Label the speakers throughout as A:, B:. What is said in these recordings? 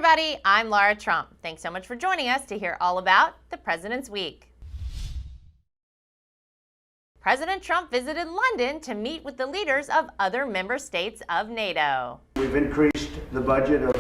A: everybody, I'm Laura Trump. Thanks so much for joining us to hear all about the President's Week. President Trump visited London to meet with the leaders of other member states of NATO.
B: We've increased the budget of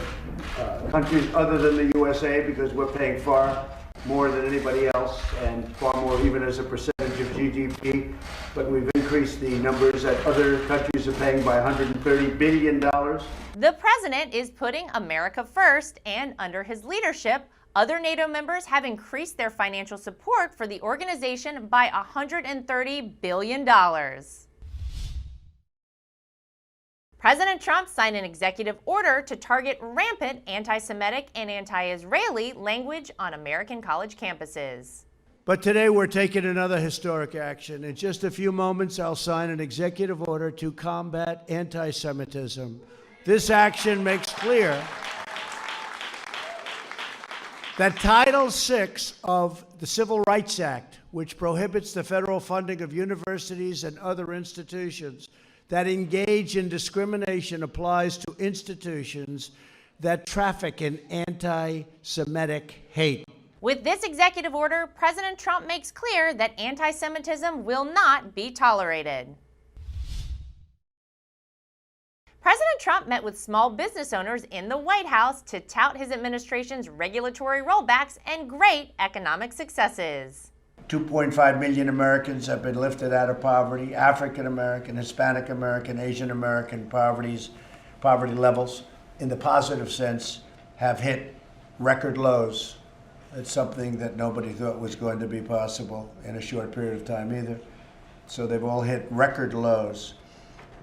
B: countries other than the USA because we're paying far more than anybody else and far more even as a percentage of GDP. But we've increased the numbers that other countries are paying by $130 billion.
A: The president is putting America first, and under his leadership, other NATO members have increased their financial support for the organization by $130 billion. President Trump signed an executive order to target rampant anti-Semitic and anti-Israeli language on American college campuses.
C: But today we're taking another historic action. In just a few moments, I'll sign an executive order to combat anti-Semitism. This action makes clear that Title VI of the Civil Rights Act, which prohibits the federal funding of universities and other institutions that engage in discrimination, applies to institutions that traffic in anti-Semitic hate.
A: With this executive order, President Trump makes clear that anti-Semitism will not be tolerated. President Trump met with small business owners in the White House to tout his administration's regulatory rollbacks and great economic successes.
B: 2.5 million Americans have been lifted out of poverty. African American, Hispanic American, Asian American poverty levels, in the positive sense, have hit record lows. It's something that nobody thought was going to be possible in a short period of time either. So they've all hit record lows.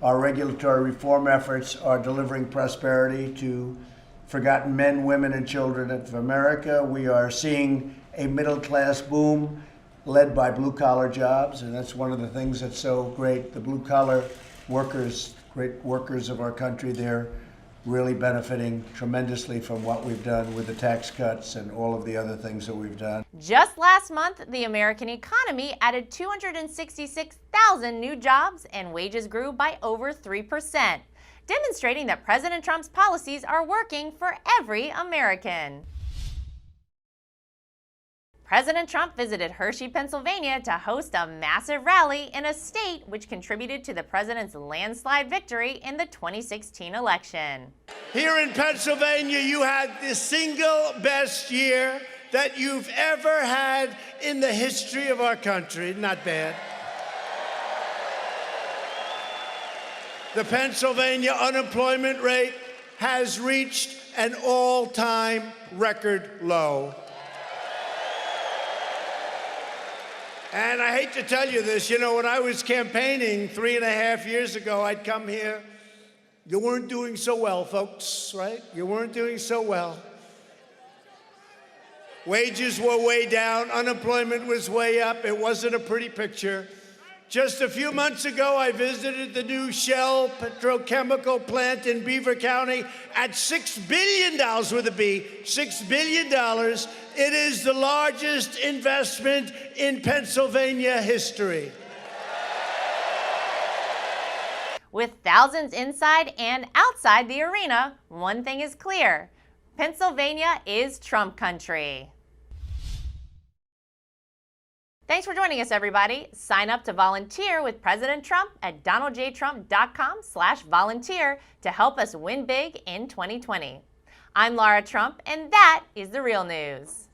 B: Our regulatory reform efforts are delivering prosperity to forgotten men, women, and children of America. We are seeing a middle-class boom led by blue-collar jobs, and that's one of the things that's so great. The blue-collar workers, great workers of our country, they're really benefiting tremendously from what we've done with the tax cuts and all of the other things that we've done.
A: Just last month, the American economy added 266,000 new jobs and wages grew by over 3%, demonstrating that President Trump's policies are working for every American. President Trump visited Hershey, Pennsylvania to host a massive rally in a state which contributed to the president's landslide victory in the 2016 election.
C: Here in Pennsylvania, you had the single best year that you've ever had in the history of our country. Not bad. The Pennsylvania unemployment rate has reached an all-time record low. And I hate to tell you this, when I was campaigning 3.5 years ago, I'd come here. You weren't doing so well, folks, right? You weren't doing so well. Wages were way down, unemployment was way up, it wasn't a pretty picture. Just a few months ago, I visited the new Shell petrochemical plant in Beaver County at $6 billion with a B, $6 billion. It is the largest investment in Pennsylvania history.
A: With thousands inside and outside the arena, one thing is clear: Pennsylvania is Trump country. Thanks for joining us, everybody. Sign up to volunteer with President Trump at donaldjtrump.com/volunteer to help us win big in 2020. I'm Laura Trump, and that is The Real News.